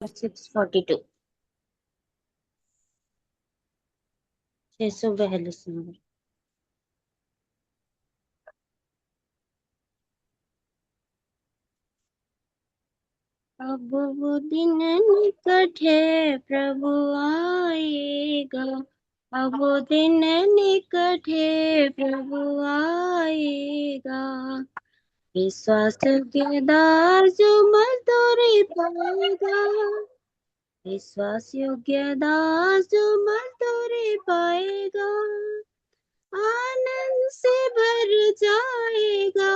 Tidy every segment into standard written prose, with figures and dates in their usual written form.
642 642 number. अब वो दिन निकट है प्रभु आएगा, अब वो दिन निकट है प्रभु आएगा। विश्वास के दास जो मजदूरी पाएगा, विश्वास योग्य दास जो मजदूरी पाएगा, आनंद से भर जाएगा,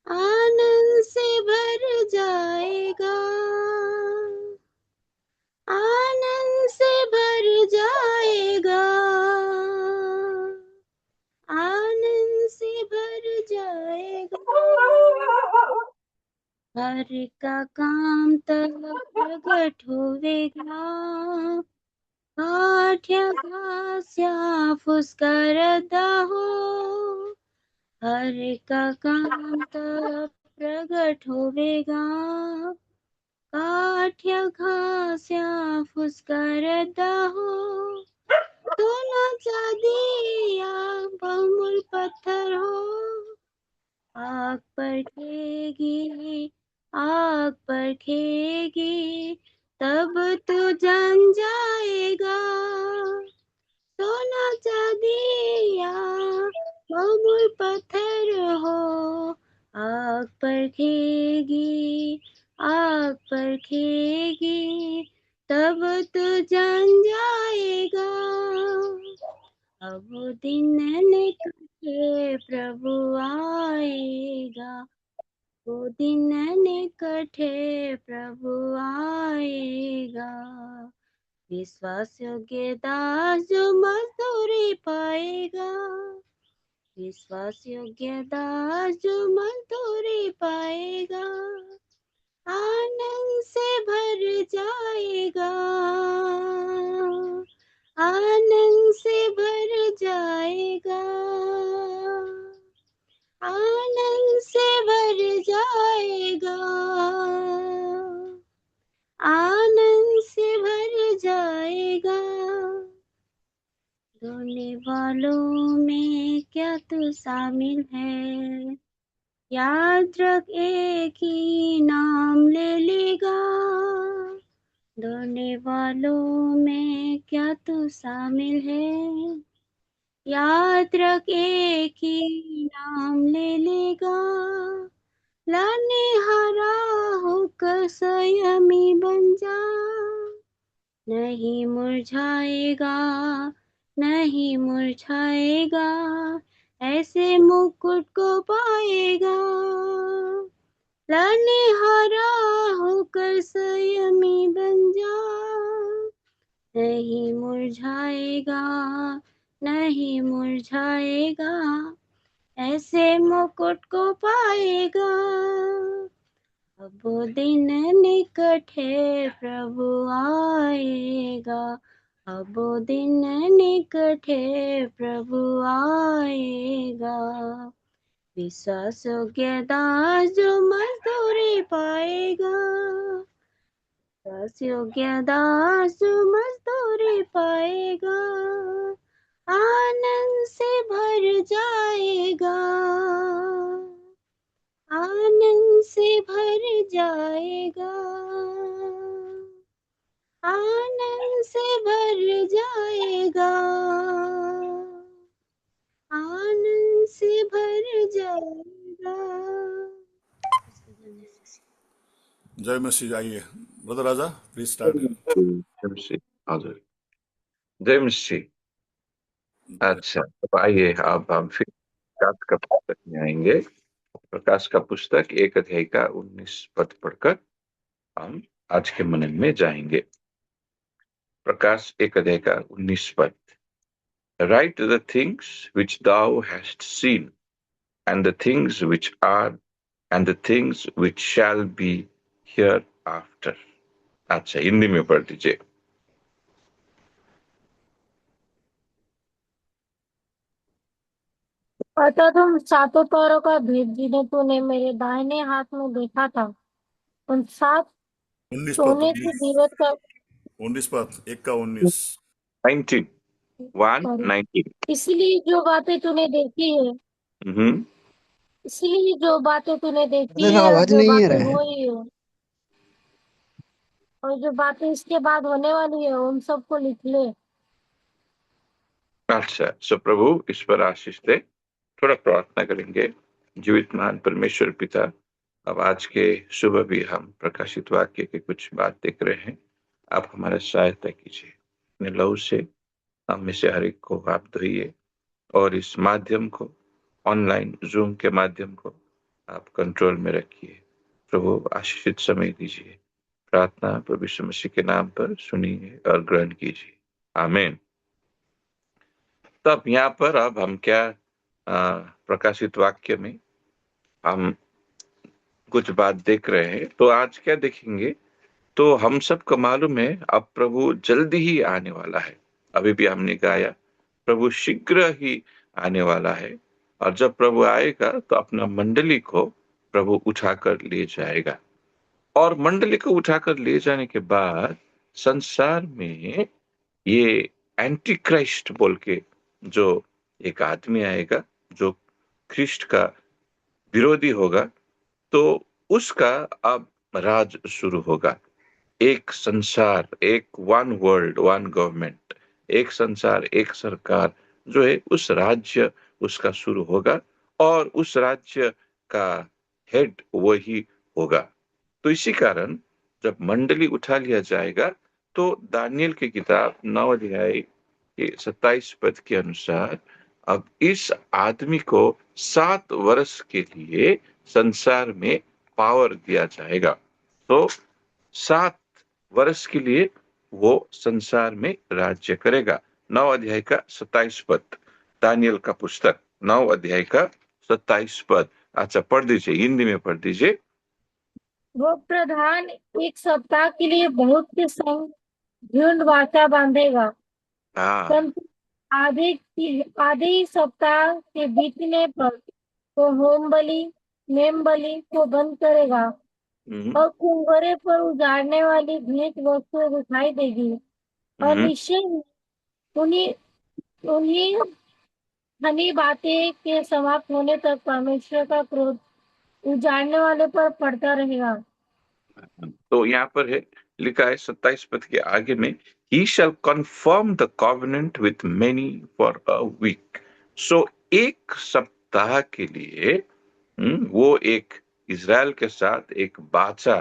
आनंद से भर जाएगा, आनंद से भर जाएगा, आनंद से भर जाएगा। हर का काम तब प्रगट होवेगा, पाठ्य भाष्या फुस्करता हो। हर का काम तब प्रगट होवेगा, पाठ्य घास्या फुस्करता हो। सोना चांदी या बहुमूल्य पत्थर हो, आग परखेगी, आग परखेगी, तब तो जान जाएगा। सोना चांदी या बहुमूल्य पत्थर हो, आग परखेगी, आग परखेगी, तब तो जान जाएगा। अब वो दिन निकटे प्रभु आएगा, वो दिन निकटे प्रभु आएगा। विश्वास योग्य दास जो मजदूरी पाएगा, विश्वास योग्य दास जो मजदूरी पाएगा, आनंद से भर जाएगा, आनंद से भर जाएगा, आनंद से भर जाएगा, आनंद से भर जाएगा। रोने वालों में क्या तू शामिल है, याद रख एक ही नाम ले लेगा। रोने वालों में क्या तू शामिल है, याद रख एक ही नाम ले लेगा। लाने हारा होकर संयमी बन जा, नहीं मुरझाएगा, नहीं मुरझाएगा, ऐसे मुकुट को पाएगा। लाने हारा होकर संयमी बन जा, नहीं मुरझाएगा, नहीं मुरझाएगा, ऐसे मुकुट को पाएगा। अब वो दिन निकट है प्रभु आएगा, अब वो दिन निकट है प्रभु आएगा। विश्वास योग्य दास जो मजदूरी पाएगा, विश्वास योग्य दास जो मजदूरी पाएगा, आनंद से भर जाएगा, आनंद से भर जाएगा, आनंद से भर जाएगा, आनंद से भर जाएगा। जय मसीह। आइए ब्रदर राजा, प्लीज स्टार्ट। जय मसीह। अच्छा, तो आइए अब हम फिर प्रकाश का पुस्तक में आएंगे। प्रकाश का पुस्तक 1 अध्याय का 19 पद पढ़कर हम आज के मनन में जाएंगे। प्रकाश 1 अध्याय का 19 पद। Write the things which thou hast seen, and the things which are, and the things which shall be hereafter. अच्छा, हिंदी में पढ़ दीजिए। अतः तुम सातों तारों का भेद जिन्हें तूने मेरे दाहिने हाथ में देखा था, उन 7 19 पद सोने की दीवट का 19 पद 1 का 19। 19 सॉरी 19। इसलिए जो बातें तूने देखी है हम्म। इसलिए जो बातें तूने देखी ब्रदर है और आवाज जो नहीं आ बातें रहा है। हुई है और जो बातें इसके बाद होने वाली है उन सबको लिख ले। अच्छा, सो प्रभु इस पर आशीष दे। थोड़ा प्रार्थना करेंगे। जीवित महान परमेश्वर पिता, अब आज के सुबह भी हम प्रकाशित वाक्य के कुछ बात देख रहे हैं। आप हमारा सहायता कीजिए। अपने लहू से हम में से हर एक को आप धोइए और इस माध्यम को, ऑनलाइन जूम के माध्यम को आप कंट्रोल में रखिए। प्रभु आशीषित समय दीजिए। प्रार्थना प्रभु यीशु मसीह के नाम पर सुनिए और ग्रहण कीजिए। आमीन। तब यहाँ पर अब हम क्या प्रकाशित वाक्य में हम कुछ बात देख रहे हैं। तो आज क्या देखेंगे? तो हम सबको मालूम है अब प्रभु जल्दी ही आने वाला है। अभी भी हमने गाया प्रभु शीघ्र ही आने वाला है। और जब प्रभु आएगा तो अपना मंडली को प्रभु उठाकर ले जाएगा। और मंडली को उठाकर ले जाने के बाद संसार में ये एंटी क्राइस्ट बोल के जो एक आदमी आएगा, जो ख्रिस्ट का विरोधी होगा, तो उसका अब राज शुरू होगा। एक संसार, एक वन वर्ल्ड वन गवर्नमेंट, एक संसार एक सरकार जो है, उस राज्य उसका शुरू होगा और उस राज्य का हेड वही होगा। तो इसी कारण जब मंडली उठा लिया जाएगा तो दानियल की किताब 9 अध्याय के 27 पद के अनुसार अब इस आदमी को 7 वर्ष के लिए संसार में पावर दिया जाएगा। तो 7 वर्ष के लिए वो संसार में राज्य करेगा। 9 अध्याय का 27 पद, दानियल का पुस्तक 9 अध्याय का 27 पद। अच्छा, पढ़ दीजिए, हिंदी में पढ़ दीजिए। वो प्रधान एक सप्ताह के लिए बहुत के संग झुंड वाचा बांधेगा, हाँ। परंतु आधे ही सप्ताह के बीतने पर वो होम बलि मेम बलि को बंद करेगा हम्म, और कुंवरे पर उजाड़ने वाली भेंट वस्तुएं दिखाई देगी। और हम्म, निश्चय ही उन्हीं उन्हीं धनी बातें के समाप्त होने तक परमेश्वर का क्रोध उजाड़ने वाले पर पड़ता रहेगा। तो यहाँ पर है, लिखा है 27 पद के आगे में, he shall confirm the covenant with many for a week. So एक सप्ताह के लिए वो एक इज़राइल के साथ एक बाचा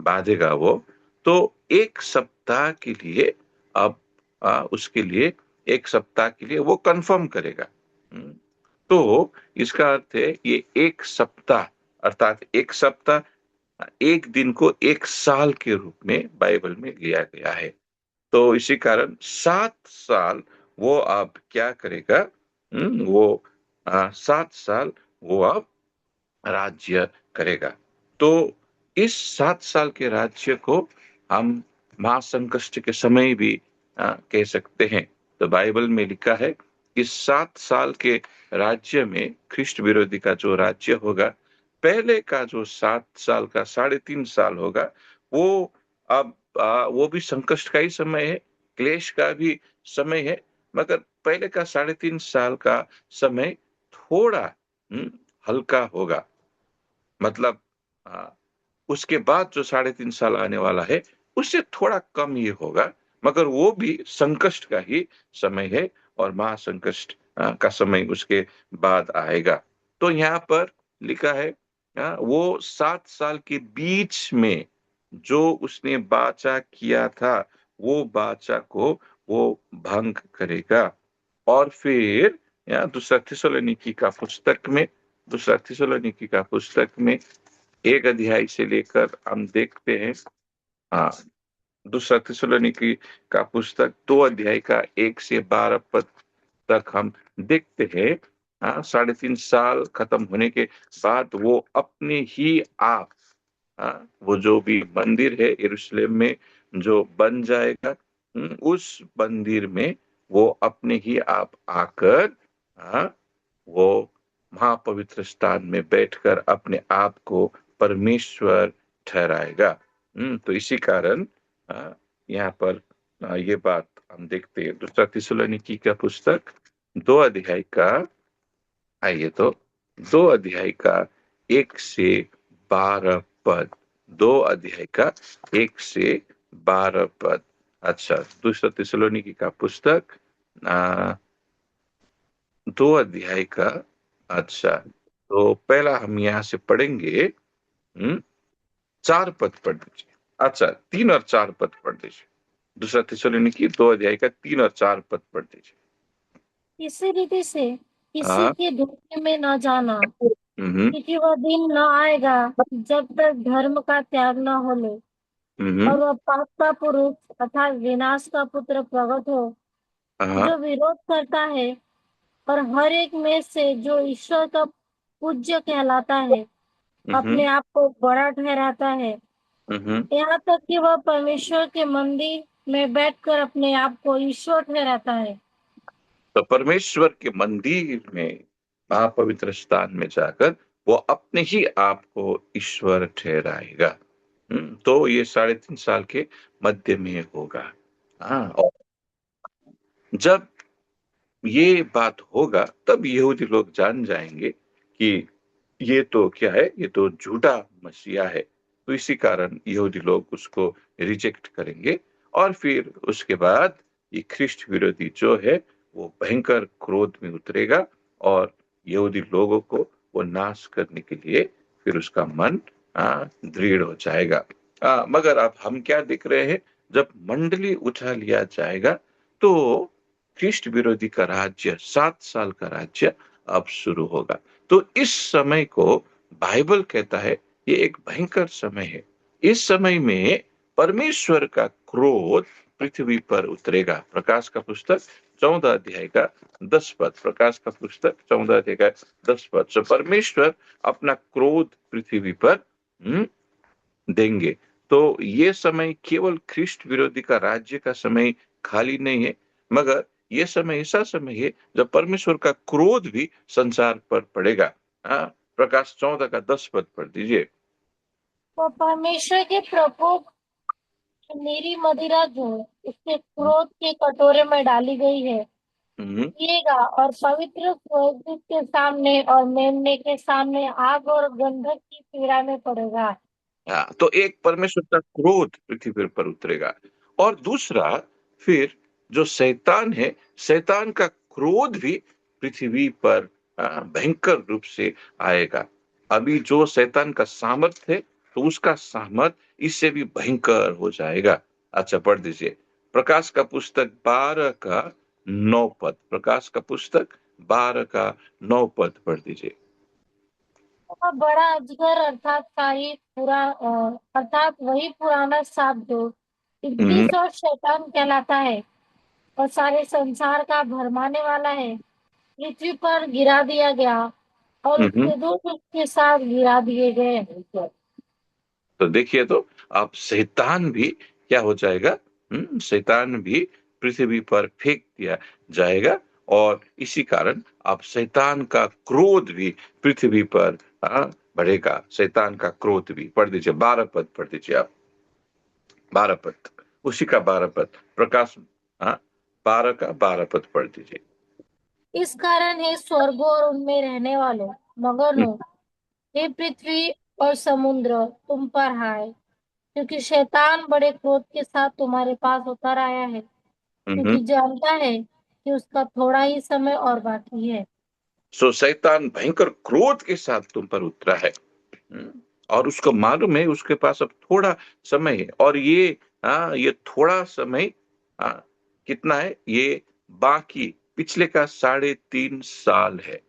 बांधेगा वो। तो एक सप्ताह के लिए अब उसके लिए एक सप्ताह के लिए वो कंफर्म करेगा। तो इसका अर्थ है ये एक सप्ताह, अर्थात एक सप्ताह एक दिन को एक साल के रूप में बाइबल में लिया गया है। तो इसी कारण 7 साल वो अब क्या करेगा? वो 7 साल वो अब राज्य करेगा। तो इस 7 साल के राज्य को हम महासंकष्ट के समय भी कह सकते हैं। तो बाइबल में लिखा है कि 7 साल के राज्य में ख्रिस्ट विरोधी का जो राज्य होगा, पहले का जो 7 साल का 3.5 साल होगा, वो अब वो भी संकष्ट का ही समय है, क्लेश का भी समय है। मगर पहले का 3.5 साल का समय थोड़ा हल्का होगा। मतलब उसके बाद जो 3.5 साल आने वाला है उससे थोड़ा कम ये होगा, मगर वो भी संकष्ट का ही समय है और महासंकष्ट का समय उसके बाद आएगा। तो यहाँ पर लिखा है वो 7 साल के बीच में जो उसने बाचा किया था, वो बाचा को वो भंग करेगा। और फिर यहाँ दूसरा थिस्सलुनीकी का पुस्तक में 1 अध्याय से लेकर हम देखते हैं, हाँ, दूसरा थिस्सलुनीकी का पुस्तक 2 अध्याय का 1 से 12 पद तक हम देखते हैं। 3.5 साल खत्म होने के बाद वो अपने ही आप वो जो भी मंदिर है यरूशलेम में जो बन जाएगा, उस मंदिर में वो अपने ही आप आकर वो महापवित्र स्थान में बैठकर अपने आप को परमेश्वर ठहराएगा। तो इसी कारण यहाँ पर ये बात हम देखते हैं। दूसरा थिस्सलुनीकी का पुस्तक 2 अध्याय का, आइए तो 2 अध्याय का 1 से 12 पद। 2 अध्याय का 1 से 12 पद। अच्छा, दूसरा थिस्सलुनीकी का पुस्तक 2 अध्याय का, अच्छा तो पहला हम यहाँ से पढ़ेंगे 4 पद पढ़ दीजिए। अच्छा, 3 और 4 पद पढ़ दीजिए। दूसरा थिस्सलुनीकी 2 अध्याय का 3 और 4 पद पढ़ दीजिए। इसी रीति से किसी हाँ। के धोखे में न जाना, हम्म क्योंकि वह दिन न आएगा जब तक धर्म का त्याग न हो ले, और हम्म वह पाप का पुरुष अर्थात विनाश का पुत्र प्रकट हो, हाँ जो विरोध करता है और हर एक में से जो ईश्वर का पूज्य कहलाता है हम्म अपने आप को बड़ा ठहराता है, हम्म यहाँ तक कि वह परमेश्वर के मंदिर में बैठकर अपने आप को ईश्वर ठहराता है। तो परमेश्वर के मंदिर में, महापवित्र स्थान में जाकर वो अपने ही आप को ईश्वर ठहराएगा। तो ये 3.5 साल के मध्य में होगा। हाँ, और जब ये बात होगा तब यहूदी लोग जान जाएंगे कि ये तो क्या है, ये तो झूठा मसीहा है। तो इसी कारण यहूदी लोग उसको रिजेक्ट करेंगे, और फिर उसके बाद ये ख्रिस्ट विरोधी जो है वो भयंकर क्रोध में उतरेगा, और यहूदी लोगों को वो नाश करने के लिए फिर उसका मन दृढ़ हो जाएगा। मगर अब हम क्या देख रहे हैं, जब मंडली उठा लिया जाएगा तो ख्रिस्ट विरोधी का राज्य, 7 साल का राज्य अब शुरू होगा। तो इस समय को बाइबल कहता है ये एक भयंकर समय है। इस समय में परमेश्वर का क्रोध पृथ्वी पर उतरेगा। प्रकाश का पुस्तक 14 अध्याय का 10 पद। प्रकाश का पुस्तक 14 अध्याय का 10 पद। तो परमेश्वर अपना क्रोध पृथ्वी पर देंगे। तो ये समय केवल ख्रिस्ट विरोधी का राज्य का समय खाली नहीं है, मगर ये समय ऐसा समय है जब परमेश्वर का क्रोध भी संसार पर पड़ेगा। प्रकाश 14 का 10 पद पढ़ दीजिए। तो परमेश्वर के प्रकोप मेरी मदिरा जो उसके क्रोध के कटोरे में डाली गई है हम्म पिएगा, और पवित्र स्वर्गदूत के सामने और मेमने के सामने आग और गंधक की पीड़ा में पड़ेगा। तो एक परमेश्वर का क्रोध पृथ्वी पर उतरेगा, और दूसरा फिर जो शैतान है, शैतान का क्रोध भी पृथ्वी पर भयंकर रूप से आएगा। अभी जो शैतान का सामर्थ है, तो उसका सामर्थ इससे भी भयंकर हो जाएगा। अच्छा, पढ़ दीजिए प्रकाश का पुस्तक 12 का 9 पद। प्रकाश का पुस्तक 12 का 9 पद पढ़ दीजिए। वह बड़ा अजगर अर्थात वही पुराना सांप जो हम्म इब्लीस और शैतान कहलाता है और सारे संसार का भरमाने वाला है, पृथ्वी पर गिरा दिया गया, और हम्म उसके दूत उसके साथ गिरा दिए गए। तो देखिए, तो अब शैतान भी क्या हो जाएगा, शैतान भी पृथ्वी पर फेंक दिया जाएगा, और इसी कारण अब शैतान का क्रोध भी पृथ्वी पर बढ़ेगा। शैतान का क्रोध भी, पढ़ दीजिए 12 पद पढ़ दीजिए आप। 12 पद, उसी का 12 पद। प्रकाश 12 का 12 पद पढ़ दीजिए। इस कारण हे स्वर्ग और उनमें रहने वालों, मगन हो, हे पृथ्वी और समुद्र, तुम पर हाय, क्योंकि शैतान बड़े क्रोध के साथ तुम्हारे पास उतर आया है, हम्म क्योंकि जानता है कि उसका थोड़ा ही समय और बाकी है। सो शैतान भयंकर क्रोध के साथ तुम पर उतरा है। और उसको मालूम है उसके पास अब थोड़ा समय है, और ये थोड़ा समय कितना है, ये बाकी पिछले का 3.5 साल है।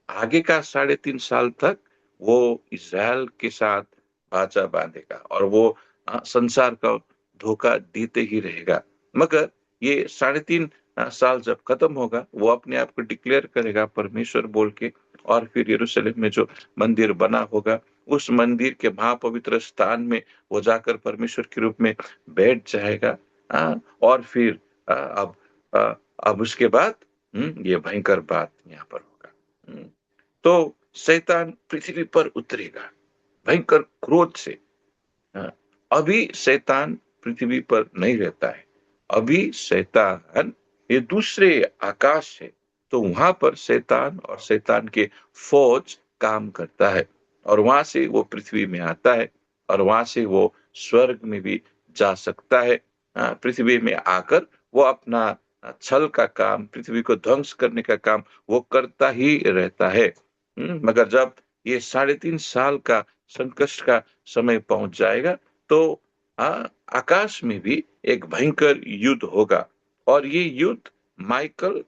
आगे का 3.5 साल तक वो इज़राइल के साथ बाचा बांधेगा, और वो संसार का धोखा देते ही रहेगा। मगर ये 3.5 साल जब खत्म होगा, वो अपने आप को डिक्लेयर करेगा परमेश्वर बोल के, और फिर यरूशलेम में जो मंदिर बना होगा, उस मंदिर के महापवित्र स्थान में वो जाकर परमेश्वर के रूप में बैठ जाएगा। और फिर अब उसके बाद ये भयंकर बात यहाँ पर होगा। तो शैतान पृथ्वी पर उतरेगा भयंकर क्रोध से। अभी शैतान पृथ्वी पर नहीं रहता है, अभी शैतान ये दूसरे आकाश है, तो वहां पर शैतान और शैतान के फौज काम करता है, और वहां से वो पृथ्वी में आता है, और वहां से वो स्वर्ग में भी जा सकता है। पृथ्वी में आकर वो अपना छल का काम, पृथ्वी को ध्वंस करने का काम वो करता ही रहता है। मगर जब ये 3.5 साल का संकट का समय पहुंच जाएगा, तो आकाश में भी एक भयंकर युद्ध होगा, और ये युद्ध माइकल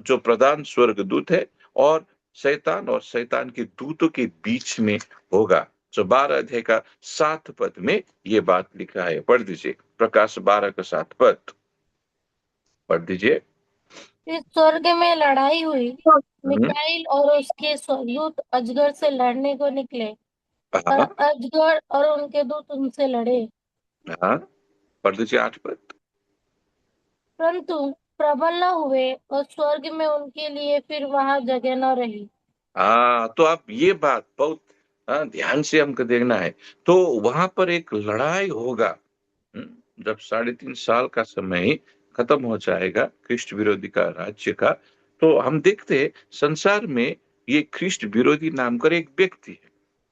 जो प्रधान स्वर्गदूत है और शैतान के दूतों के बीच में होगा। जो 12 अध्याय का 7 पद में ये बात लिखा है, पढ़ दीजिए, प्रकाश 12 का 7 पद पढ़ दीजिए। फिर स्वर्ग में लड़ाई हुई। हम्म, मिकाइल और उसके स्वर्गदूत अजगर से लड़ने को निकले, और हाँ अजगर और उनके दूत उनसे लड़े, हाँ, पढ़ दीजिए 8 पद। परंतु प्रबल न हुए, और स्वर्ग में उनके लिए फिर वहां जगह न रही। तो आप ये बात बहुत ध्यान से हमको देखना है। तो वहां पर एक लड़ाई होगा। जब 3.5 साल का समय खत्म हो जाएगा ख्रिस्ट विरोधी का राज्य का, तो हम देखते हैं संसार में ये ख्रिस्ट विरोधी नाम का एक व्यक्ति है,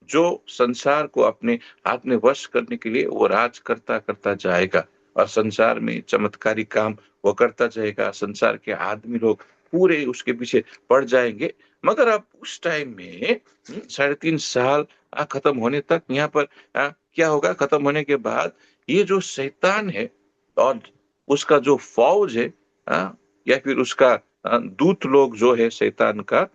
जो संसार को अपने हाथ में वश करने के लिए वो राज करता करता जाएगा, और संसार में चमत्कारी काम वो करता जाएगा। संसार के आदमी लोग पूरे उसके पीछे पड़ जाएंगे। मगर अब उस टाइम में 3.5 साल खत्म होने तक यहाँ पर क्या होगा? खत्म होने के बाद ये जो शैतान है और उसका जो फौज है, या फिर उसका दूत लोग जो है शैतान का,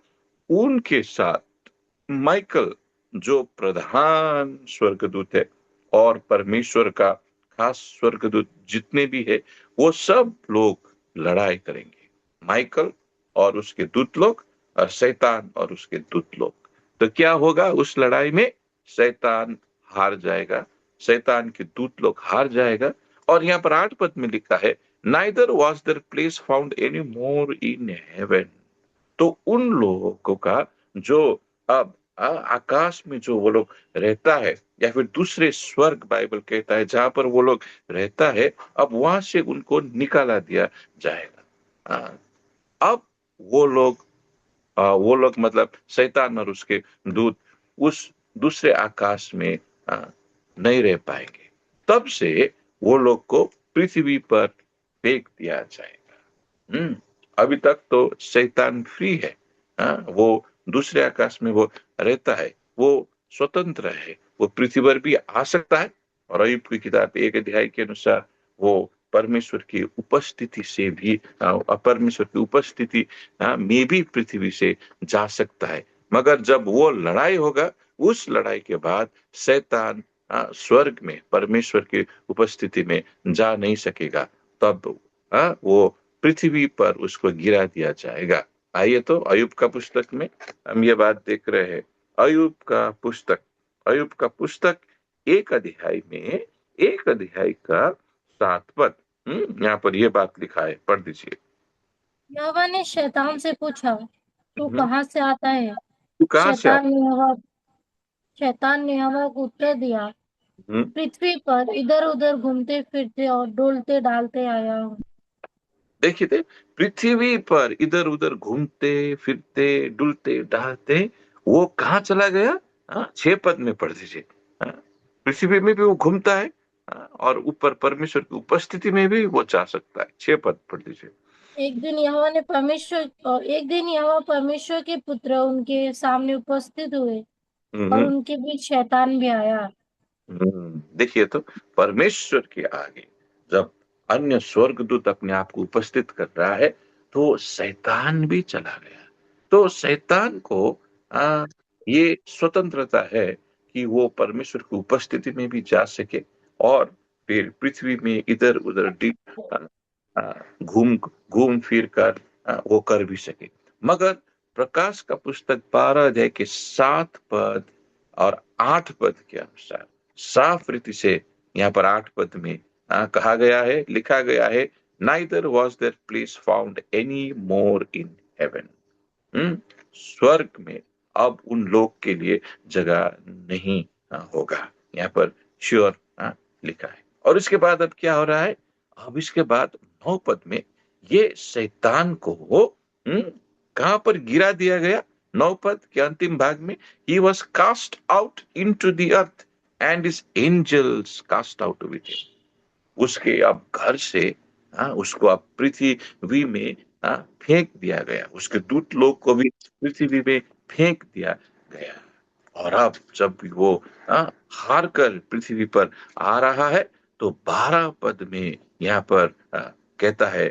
उनके साथ माइकल जो प्रधान स्वर्गदूत है और परमेश्वर का खास स्वर्गदूत जितने भी है, वो सब लोग लड़ाई करेंगे। माइकल और उसके दूत लोग, और शैतान और उसके दूत लोग। तो क्या होगा उस लड़ाई में? शैतान हार जाएगा, शैतान के दूत लोग हार जाएगा। और यहाँ पर 8 पद में लिखा है, neither was their place found any more in heaven. तो उन लोगों का जो अब आकाश में जो वो लोग रहता है, या फिर दूसरे स्वर्ग बाइबल कहता है जहां पर वो लोग रहता है, अब वहां से उनको निकाला दिया जाएगा। अब वो लोग मतलब शैतान और उसके दूत उस दूसरे आकाश में नहीं रह पाएंगे। तब से वो लोग को पृथ्वी पर फेंक दिया जाएगा। अभी तक तो शैतान फ्री है। वो दूसरे आकाश में वो रहता है, वो स्वतंत्र है, वो पृथ्वी पर भी आ सकता है। और अय्यूब की किताब 1 अध्याय के अनुसार वो परमेश्वर की उपस्थिति से भी परमेश्वर की उपस्थिति में भी पृथ्वी से जा सकता है। मगर जब वो लड़ाई होगा, उस लड़ाई के बाद शैतान स्वर्ग में परमेश्वर की उपस्थिति में जा नहीं सकेगा। तब वो पृथ्वी पर उसको गिरा दिया जाएगा। आइए तो अय्यूब का पुस्तक में हम ये बात देख रहे हैं। अय्यूब का पुस्तक 1 अध्याय में 1 अध्याय का 7 पद, यहाँ पर ये बात लिखा है, पढ़ दीजिए। यहोवा ने शैतान से पूछा, तू हम्म, कहाँ से आता है? तू कहाँ से शैतान ने हवा शैतान ने हवा को उत्तर दिया, हम्म, पृथ्वी पर इधर उधर घूमते फिरते और डोलते डालते आया हूँ। देखिए थे, पृथ्वी पर इधर उधर घूमते फिरते डुलते डहाते वो कहाँ चला गया? 6 पद में पढ़ दीजिए। पृथ्वी में भी वो घूमता है, और ऊपर परमेश्वर की उपस्थिति में भी वो जा सकता है। 6 पद पढ़ दीजिए। एक दिन यहोवा परमेश्वर के पुत्र उनके सामने उपस्थित हुए, और हम्म उनके बीच शैतान भी आया। देखिए तो, परमेश्वर के आगे जब अन्य स्वर्गदूत अपने आप को उपस्थित कर रहा है, तो शैतान भी चला गया। तो शैतान को ये स्वतंत्रता है कि वो परमेश्वर की उपस्थिति में भी जा सके, और फिर पृथ्वी में इधर उधर घूम घूम फिर कर वो कर भी सके। मगर प्रकाश का पुस्तक 12 अध्याय के 7 पद और 8 पद के अनुसार साफ रीति से यहाँ पर 8 पद में कहा गया है, लिखा गया है, neither was their place found any more in heaven. स्वर्ग में अब उन लोग के लिए जगह नहीं होगा। यहाँ पर श्योर लिखा है। और इसके बाद अब क्या हो रहा है? अब इसके बाद 9 पद में ये शैतान को कहां पर गिरा दिया गया? 9 पद के अंतिम भाग में, he was cast out into the earth and his angels cast out with him। उसके अब घर से उसको अब पृथ्वी में फेंक दिया गया, उसके दूत लोग को भी पृथ्वी में फेंक दिया गया। और अब जब वो हार कर पृथ्वी पर आ रहा है तो 12 पद में यहाँ पर कहता है,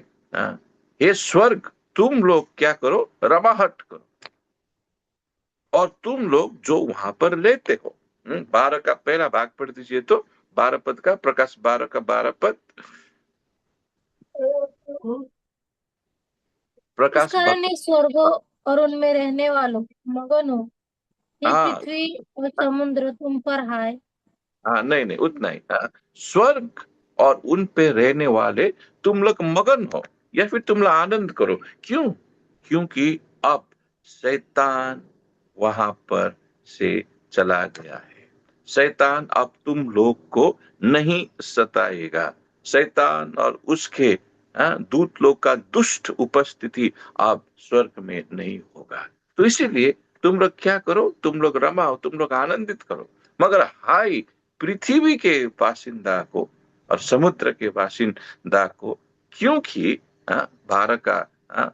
हे स्वर्ग तुम लोग क्या करो? रमाहट करो, और तुम लोग जो वहां पर लेते हो। 12 का पहला भाग पढ़ दीजिए तो 12 पद का, प्रकाश 12 का 12 पद। इस प्रकाश कारण ये स्वर्ग और उनमें रहने वालों मगन हो, ये हाँ पृथ्वी और समुद्र तुम पर हाय। नहीं उतना ही। स्वर्ग और उन पे रहने वाले तुम लोग मगन हो, या फिर तुम लोग आनंद करो। क्यों? क्योंकि अब शैतान वहां पर से चला गया है। शैतान अब तुम लोग को नहीं सताएगा। शैतान और उसके दूत लोग का दुष्ट उपस्थिति अब स्वर्ग में नहीं होगा। तो इसीलिए तुम लोग क्या करो? तुम लोग रमाओ, तुम लोग आनंदित करो। मगर हाय पृथ्वी के बासिंदा को और समुद्र के बासिंदा को, क्योंकि 12 का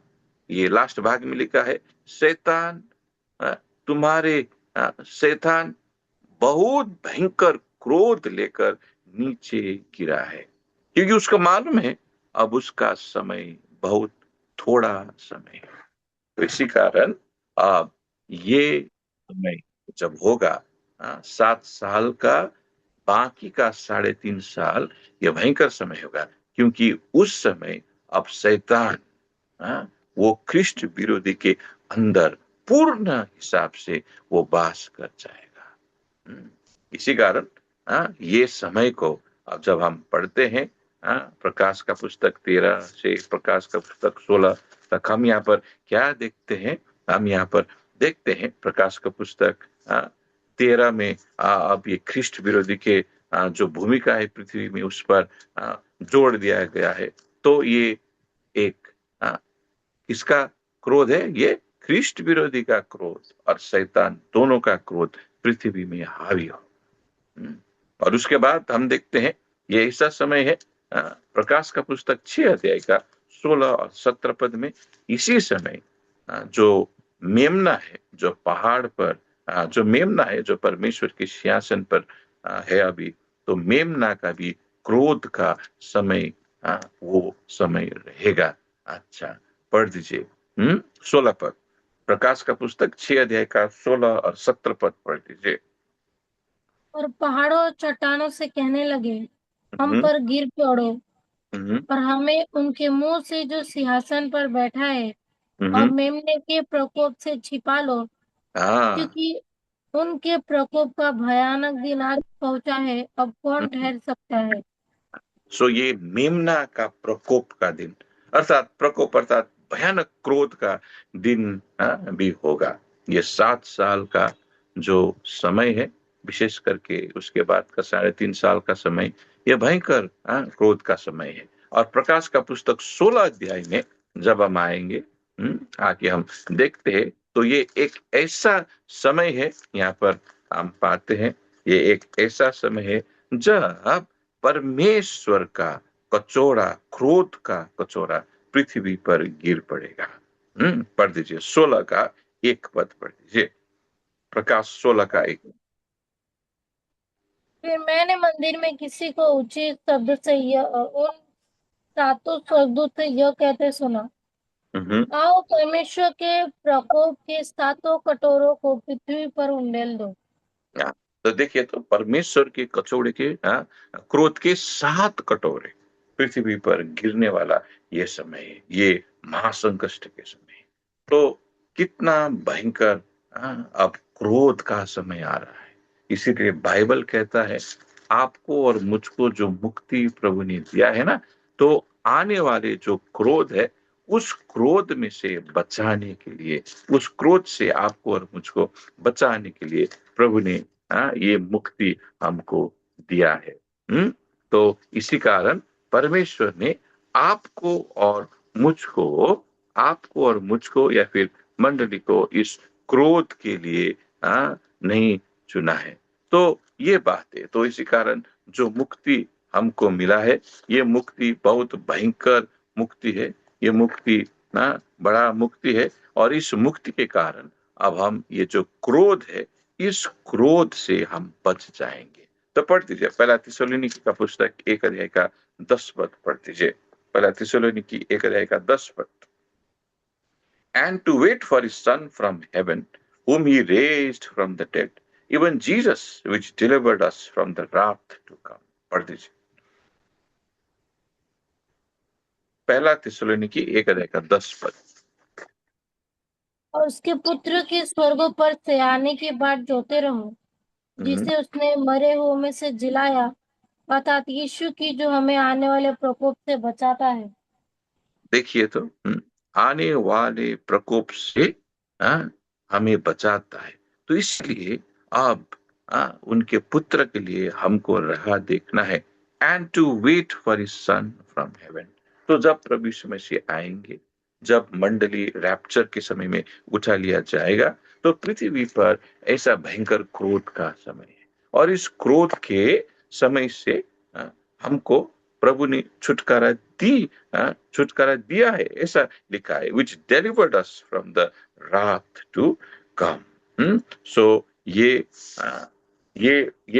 ये लास्ट भाग में लिखा है, शैतान तुम्हारे शैतान बहुत भयंकर क्रोध लेकर नीचे गिरा है, क्योंकि उसको मालूम है अब उसका समय बहुत थोड़ा समय है। तो इसी कारण अब ये समय जब होगा 7 साल का, बाकी का 3.5 साल ये भयंकर समय होगा, क्योंकि उस समय अब शैतान वो ख्रिस्ट विरोधी के अंदर पूर्ण हिसाब से वो वास कर जाएगा। इसी कारण ये समय को अब जब हम पढ़ते हैं, प्रकाश का पुस्तक 13 से प्रकाश का पुस्तक 16 तक, हम यहाँ पर क्या देखते हैं? हम यहाँ पर देखते हैं प्रकाश का पुस्तक 13 में अब ये ख्रिस्ट विरोधी के जो भूमिका है पृथ्वी में उस पर जोड़ दिया गया है। तो ये एक किसका क्रोध है? ये ख्रिस्ट विरोधी का क्रोध और शैतान दोनों का क्रोध पृथ्वी में हावी हो। और उसके बाद हम देखते हैं ये ऐसा समय है, प्रकाश का पुस्तक 6 अध्याय का 16 और 17 पद में, इसी समय जो मेमना है, जो पहाड़ पर जो मेमना है, जो परमेश्वर के सिंहासन पर है अभी, तो मेमना का भी क्रोध का समय वो समय रहेगा। अच्छा पढ़ दीजिए 16 पद, प्रकाश का पुस्तक 6 अध्याय का 16 और 17 पद पढ़ दीजिए। और पहाड़ों और चट्टानों से कहने लगे, हम पर गिर पड़ो और हमें उनके मुंह से जो सिंहासन पर बैठा है और मेमने के प्रकोप से छिपा लो, क्योंकि उनके प्रकोप का भयानक दिन आज पहुंचा है, अब कौन ठहर सकता है। सो ये मेमना का प्रकोप का दिन, अर्थात प्रकोप अर्थात भयानक क्रोध का दिन भी होगा। ये 7 साल का जो समय है, विशेष करके उसके बाद का 3.5 साल का समय, ये भयंकर क्रोध का समय है। और प्रकाश का पुस्तक 16 अध्याय में जब हम आएंगे, आके हम देखते हैं, तो ये एक ऐसा समय है, यहाँ पर हम पाते हैं ये एक ऐसा समय है जब परमेश्वर का कचोरा, क्रोध का कचोरा पृथ्वी पर गिर पड़ेगा। पढ़ दीजिए 16 का 1 पद पढ़ दीजिए, प्रकाश 16 का 1। फिर मैंने मंदिर में किसी को ऊंचे शब्द से उन 7 स्वर्गदूत से यह कहते सुना, आओ परमेश्वर के प्रकोप के 7 कटोरों को पृथ्वी पर उंडेल दो। तो देखिए, तो परमेश्वर के कचौड़े के क्रोध के 7 कटोरे पृथ्वी पर गिरने वाला ये समय है, ये महासंकष्ट के समय। तो कितना भयंकर अब क्रोध का समय आ रहा है। इसीलिए बाइबल कहता है आपको और मुझको जो मुक्ति प्रभु ने दिया है ना, तो आने वाले जो क्रोध है उस क्रोध में से बचाने के लिए, उस क्रोध से आपको और मुझको बचाने के लिए प्रभु ने ये मुक्ति हमको दिया है। तो इसी कारण परमेश्वर ने आपको और मुझको या फिर मंडली को इस क्रोध के लिए नहीं चुना है। तो ये बात है। तो इसी कारण जो मुक्ति हमको मिला है, ये मुक्ति बहुत भयंकर मुक्ति है। ये मुक्ति बड़ा मुक्ति है, और इस मुक्ति के कारण अब हम ये जो क्रोध है, इस क्रोध से हम बच जाएंगे। तो पढ़ दीजिए पहला थिस्सलुनीकी का पुस्तक 1 अध्याय का 10 पद पढ़ दीजिए। पहला थिस्सलुनीकी 1 अध्याय का 10 पद। And to wait for his son from heaven, whom he raised from the dead, even Jesus, which delivered us from the wrath to come. पढ़ दीजिए पहला थिस्सलुनीकी 1 अध्याय का 10 पद। और उसके पुत्र के स्वर्गों पर से आने की बाट जोते रहो, जिसे उसने मरे हुओं में से जिलाया, अर्थात यीशु की, जो हमें आने वाले प्रकोप से बचाता है। देखिए तो आने वाले प्रकोप से हमें बचाता है। तो इसलिए अब उनके पुत्र के लिए हमको राह देखना है। And to wait for his son from heaven. तो जब प्रभु यीशु मसीह आएंगे, जब मंडली रैप्चर के समय में उठा लिया जाएगा, तो पृथ्वी पर ऐसा भयंकर क्रोध का समय है, और इस क्रोध के समय से हमको प्रभु ने छुटकारा दिया है, ऐसा लिखा है, which delivered us from the wrath to come। सो ये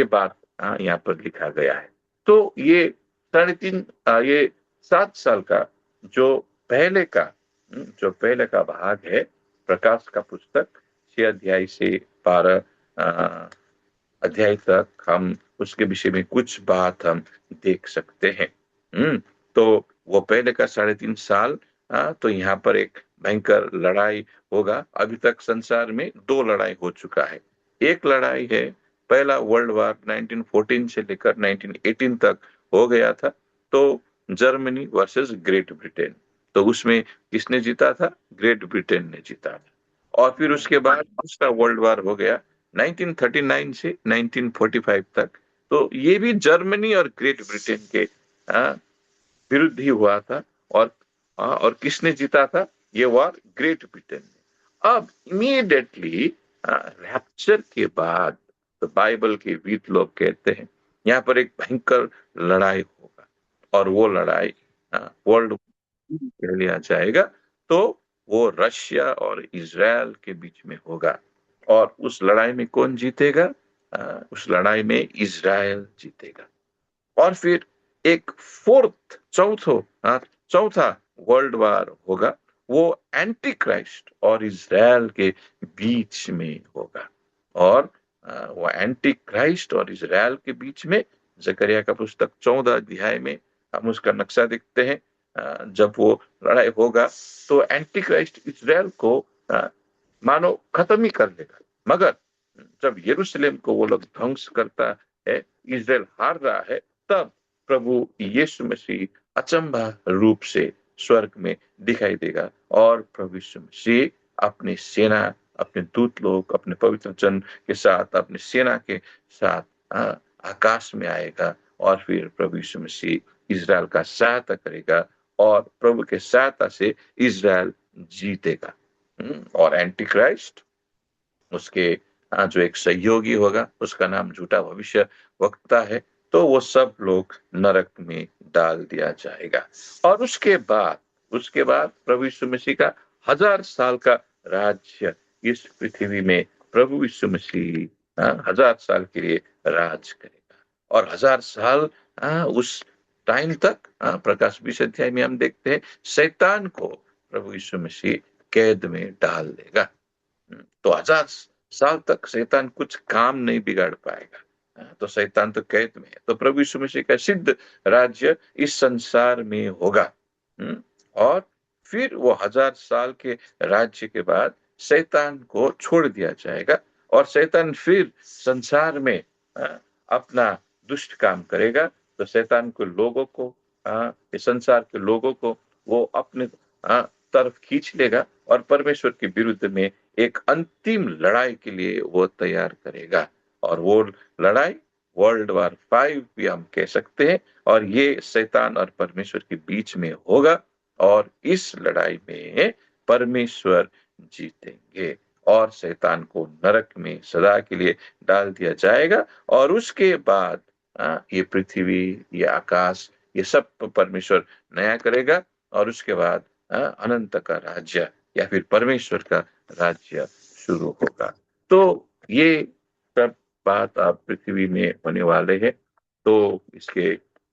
बात यहाँ पर लिखा गया है। तो ये 7 साल का जो पहले का भाग है, प्रकाश का पुस्तक 6 अध्याय से 12 अध्याय तक, हम उसके विषय में कुछ बात हम देख सकते हैं। तो वो पहले का 3.5 साल, तो यहाँ पर एक भयंकर लड़ाई होगा। अभी तक संसार में 2 लड़ाई हो चुका है। एक लड़ाई है पहला वर्ल्ड वार 1914 से लेकर 1918 तक हो गया था, तो जर्मनी वर्सेस ग्रेट ब्रिटेन। तो उसमें किसने जीता था? ग्रेट ब्रिटेन ने जीता था। और फिर उसके बाद दूसरा वर्ल्ड वार हो गया 1939 से 1945 तक। तो ये भी जर्मनी और ग्रेट ब्रिटेन के विरुद्ध ही हुआ था, और किसने जीता था? ये वार ग्रेट ब्रिटेन ने। अब इमीडिएटली रैप्चर के बाद, तो बाइबल के विद लोग कहते हैं यहाँ पर एक भयंकर लड़ाई होगा, और वो लड़ाई वर्ल्ड कह लिया जाएगा। तो वो रशिया और इजराइल के बीच में होगा, और उस लड़ाई में कौन जीतेगा? उस लड़ाई में इजराइल जीतेगा। और फिर एक चौथा वर्ल्ड वार होगा, वो एंटी क्राइस्ट और इजराइल के बीच में होगा। और वो एंटी क्राइस्ट और इजराइल के बीच में जकरिया का पुस्तक 14 अध्याय में हम उसका नक्शा देखते हैं। जब वो लड़ाई होगा तो एंटी क्राइस्ट इजराइल को मानो खत्म ही कर देगा, मगर जब यरूशलेम को वो लोग ध्वंस करता है, इजराइल हार रहा है, तब प्रभु यीशु मसीह अचंभा रूप से स्वर्ग में दिखाई देगा, और प्रभु यीशु मसीह अपने सेना, अपने दूत लोग, अपने पवित्र जन के साथ, अपने सेना के साथ आकाश में आएगा, और फिर प्रभु यीशु मसीह इजराइल का सहायता करेगा, और प्रभु के सहायता से इजराइल जीतेगा। और एंटी क्राइस्ट, उसके जो एक सहयोगी होगा, उसका नाम झूठा भविष्य वक्ता है, तो वो सब लोग नरक में डाल दिया जाएगा। और उसके बाद प्रभु यीशु मसीह का 1000 साल का राज्य इस पृथ्वी में प्रभु यीशु मसीह 1000 साल के लिए राज करेगा। और 1000 साल उस टाइम तक प्रकाश 20 अध्याय में हम देखते हैं शैतान को प्रभु यीशु मसीह कैद में डाल देगा। तो 1000 साल तक शैतान कुछ काम नहीं बिगाड़ पाएगा, तो शैतान तो कैद में है। तो प्रभु यीशु मसीह का सिद्ध राज्य इस संसार में होगा, और फिर वो 1000 साल के राज्य के बाद शैतान को छोड़ दिया जाएगा, और शैतान फिर संसार में अपना दुष्ट काम करेगा। तो शैतान के लोगों को, संसार के लोगों को वो अपने तरफ खींच लेगा, और परमेश्वर के विरुद्ध में एक अंतिम लड़ाई के लिए वो तैयार करेगा। और वो लड़ाई वर्ल्ड वार 5 भी हम कह सकते हैं। और ये शैतान और परमेश्वर के बीच में होगा और इस लड़ाई में परमेश्वर जीतेंगे और शैतान को नरक में सदा के लिए डाल दिया जाएगा। और उसके बाद ये पृथ्वी, ये आकाश, ये सब परमेश्वर नया करेगा और उसके बाद अनंत का राज्य या फिर परमेश्वर का राज्य शुरू होगा। तो ये सब बात आप पृथ्वी में होने वाले हैं। तो इसके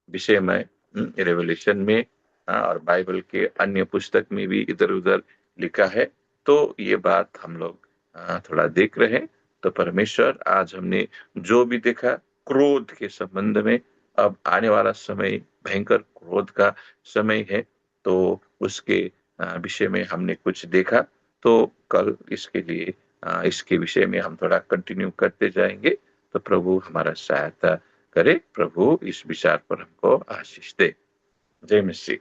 विषय में रेवलेशन में और बाइबल के अन्य पुस्तक में भी इधर उधर लिखा है। तो ये बात हम लोग थोड़ा देख रहे हैं। तो परमेश्वर, आज हमने जो भी देखा क्रोध के संबंध में, अब आने वाला समय भयंकर क्रोध का समय है, तो उसके विषय में हमने कुछ देखा। तो कल इसके लिए इसके विषय में हम थोड़ा कंटिन्यू करते जाएंगे। तो प्रभु हमारा सहायता करे, प्रभु इस विचार पर हमको आशीष दे। जय मसीह।